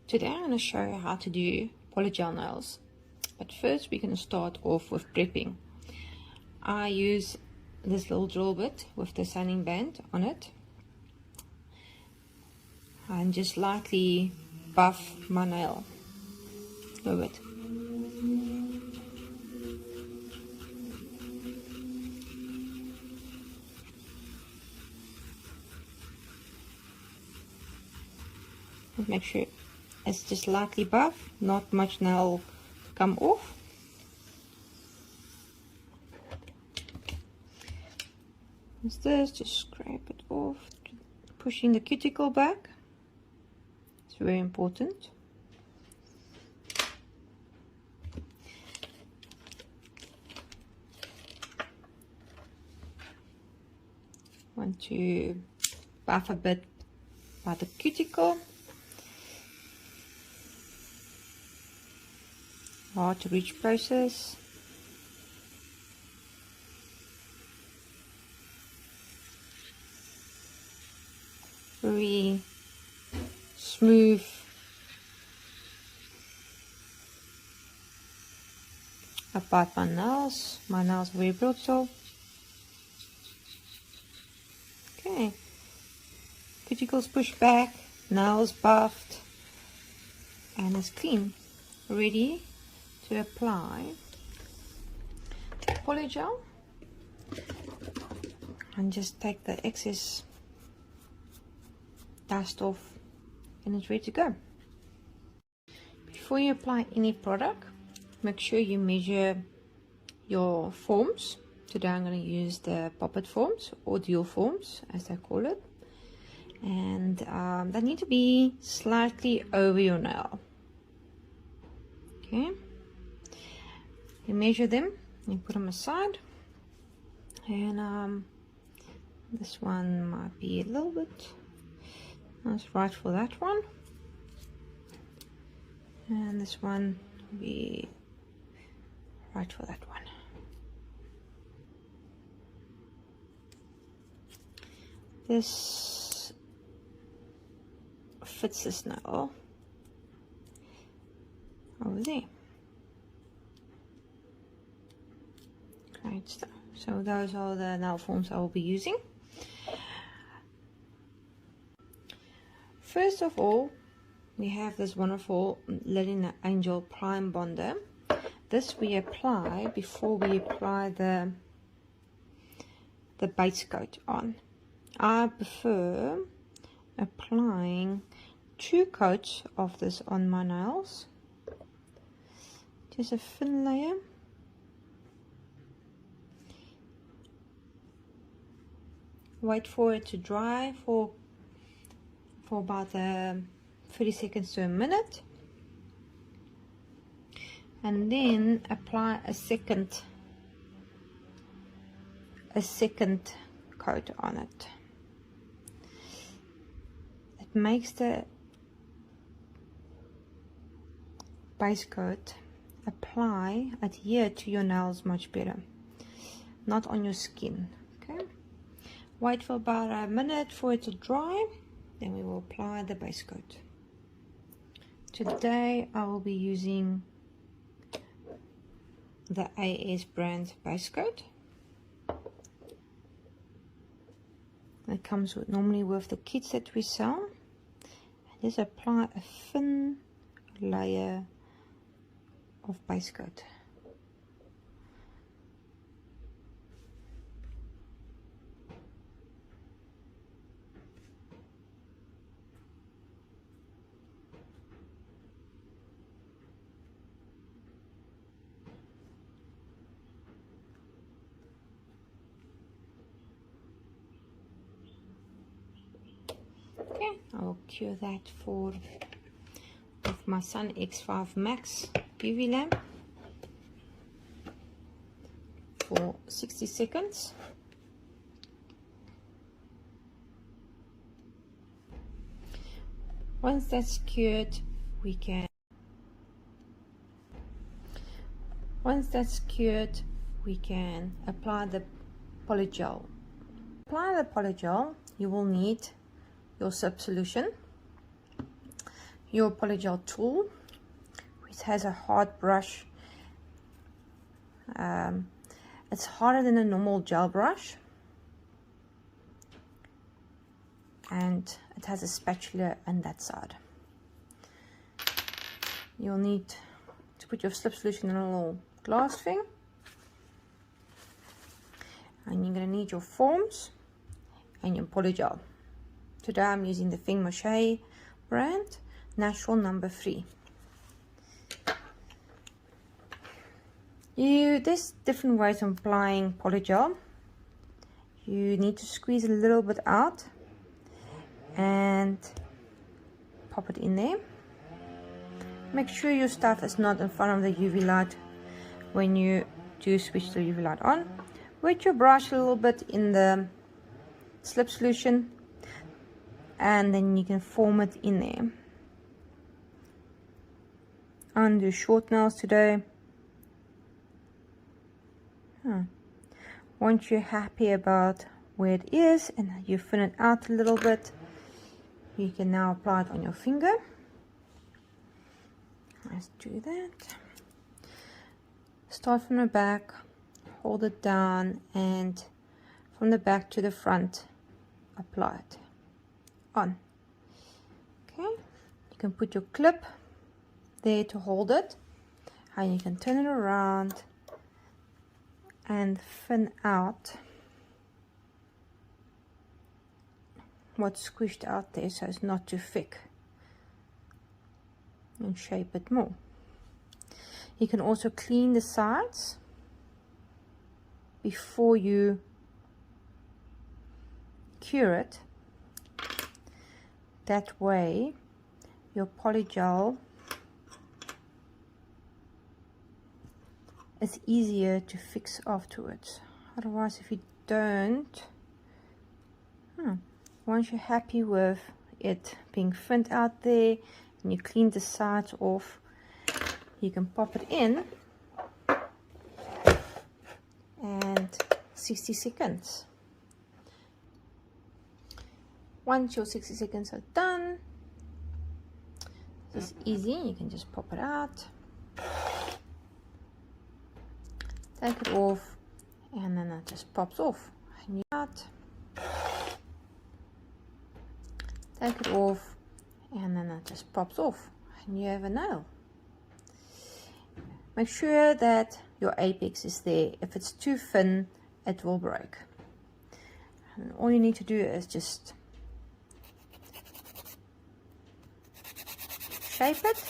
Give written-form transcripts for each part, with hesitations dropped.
Today I'm going to show you how to do polygel nails, but first we're going to start off with prepping. I use this little drill bit with the sanding band on it and just lightly buff my nail with it. Make sure it's just lightly buff, not much nail to come off. It's this, just scrape it off, pushing the cuticle back. It's very important. Want to buff a bit by the cuticle. Hard to reach process. Very smooth. About my nails. My nails are very brittle. Okay. Cuticles pushed back, nails buffed, and it's clean. Ready to apply polygel, and just take the excess dust off and it's ready to go. Before you apply any product, make sure you measure your forms. Today I'm going to use the poppet forms or dual forms as they call it, and they need to be slightly over your nail. Okay, you measure them, you put them aside, and this one might be a little bit, that's right for that one, and this one will be right for that one. This fits this nail over there. Great stuff. So those are the nail forms I will be using. First of all, we have this wonderful Linen Angel Prime Bonder. This we apply before we apply the base coat on. I prefer applying 2 coats of this on my nails. Just a thin layer. Wait for it to dry for about 30 seconds to a minute, and then apply a second coat on it. It makes the base coat adhere to your nails much better, not on your skin. Okay, wait for about a minute for it to dry, then we will apply the base coat. Today I will be using the AS brand base coat. It comes normally with the kits that we sell. And just apply a thin layer of base coat. Okay, I will cure that with my Sun X5 Max UV lamp for 60 seconds. Once that's cured, we can apply the polygel. Apply the polygel, you will need your sub solution. your polygel tool, which has a hard brush. It's harder than a normal gel brush, and it has a spatula on that side. You'll need to put your slip solution in a little glass thing, and you're going to need your forms and your polygel. Today I'm using the Feng Moshe brand, Natural number 3. There's different ways of applying polygel. You need to squeeze a little bit out and pop it in there. Make sure your stuff is not in front of the UV light when you do switch the UV light on. Wet your brush a little bit in the slip solution, and then you can form it in there. I'm doing short nails today. Once you're happy about where it is and you thin it out a little bit, you can now apply it on your finger. Let's do that. Start from the back, hold it down, and from the back to the front, apply it on. Okay, you can put your clip there to hold it, and you can turn it around and thin out what's squished out there so it's not too thick, and shape it more. You can also clean the sides before you cure it. That way your polygel is easier to fix afterwards. Otherwise, if you don't, once you're happy with it being thinned out there and you clean the sides off, you can pop it in and 60 seconds. Once your 60 seconds are done, this is easy. You can just pop it out, take it off, and then it just pops off. And you out, take it off, and then it just pops off, and you have a nail. Make sure that your apex is there. If it's too thin, it will break. And all you need to do is just shape it.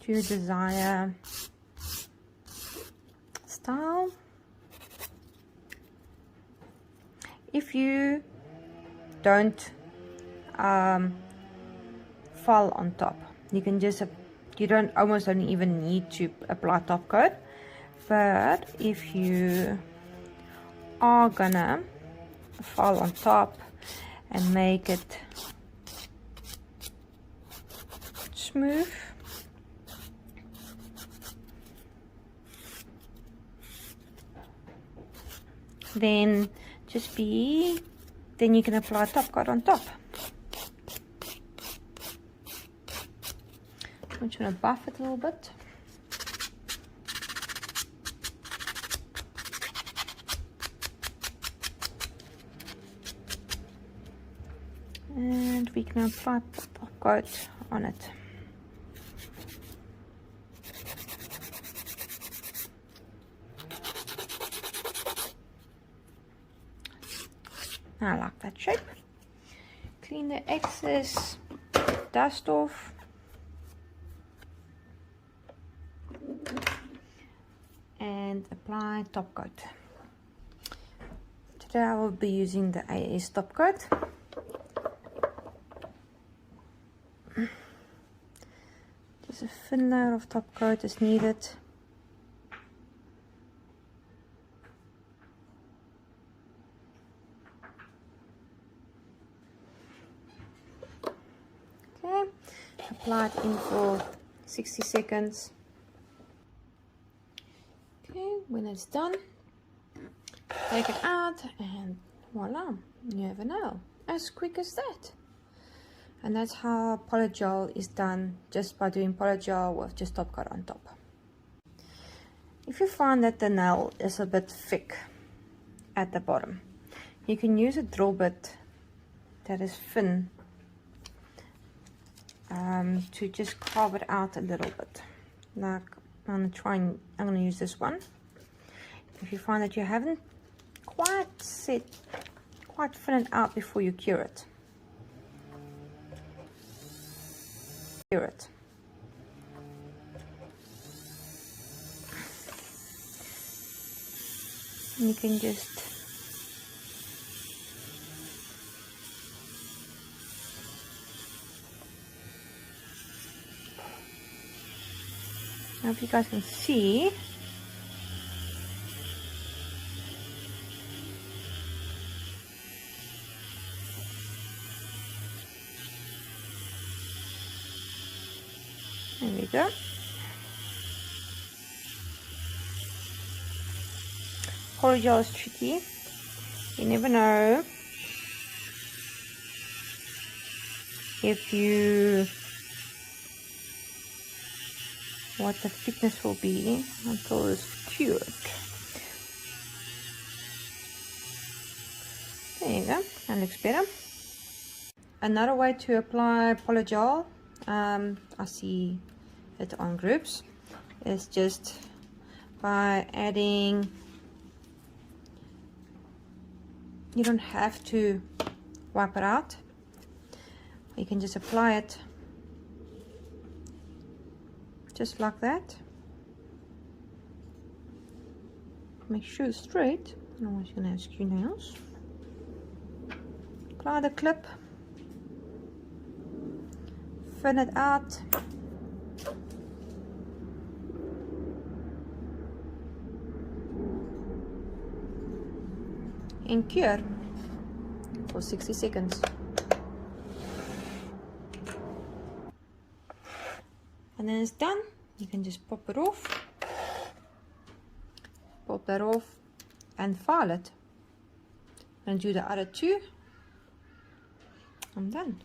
To your desired style. If you don't file on top, you can just, you almost don't even need to apply top coat. But if you are gonna file on top and make it smooth, then then you can apply top coat on top. I'm just going to buff it a little bit. And we can apply top coat on it. I like that shape. Clean the excess dust off. And apply top coat. Today I will be using the AS top coat. Just a thin layer of top coat is needed. Okay, apply it in for 60 seconds. Okay, When it's done, take it out and voila, you have a nail. As quick as that. And that's how polygel is done, just by doing polygel with just top coat on top. If you find that the nail is a bit thick at the bottom, you can use a drill bit that is thin to just carve it out a little bit. Like I'm gonna use this one. If you find that you haven't quite thin it out before you cure it. And you can just I hope you guys can see. There we go. Polygel is tricky. You never know what the thickness will be until it's cured. There you go, that looks better. Another way to apply polygel, I see it on groups, is just by adding, you don't have to wipe it out, you can just apply it just like that. Make sure it's straight, otherwise you're going to have skew nails. Apply the clip, thin it out, and cure for 60 seconds. And then it's done. You can just pop it off, pop that off, and file it. And do the other two. I'm done.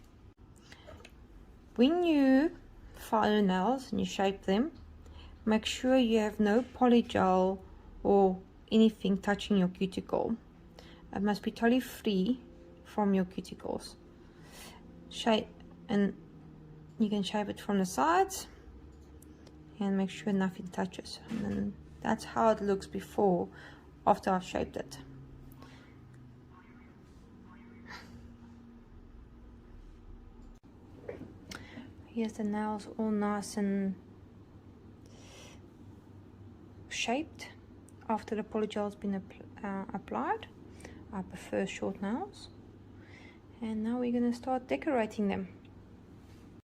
When you file your nails and you shape them, make sure you have no polygel or anything touching your cuticle. It must be totally free from your cuticles. Shape, and you can shape it from the sides and make sure nothing touches. And then that's how it looks after I've shaped it. Here's the nails all nice and shaped after the polygel has been applied. I prefer short nails. And now we're going to start decorating them.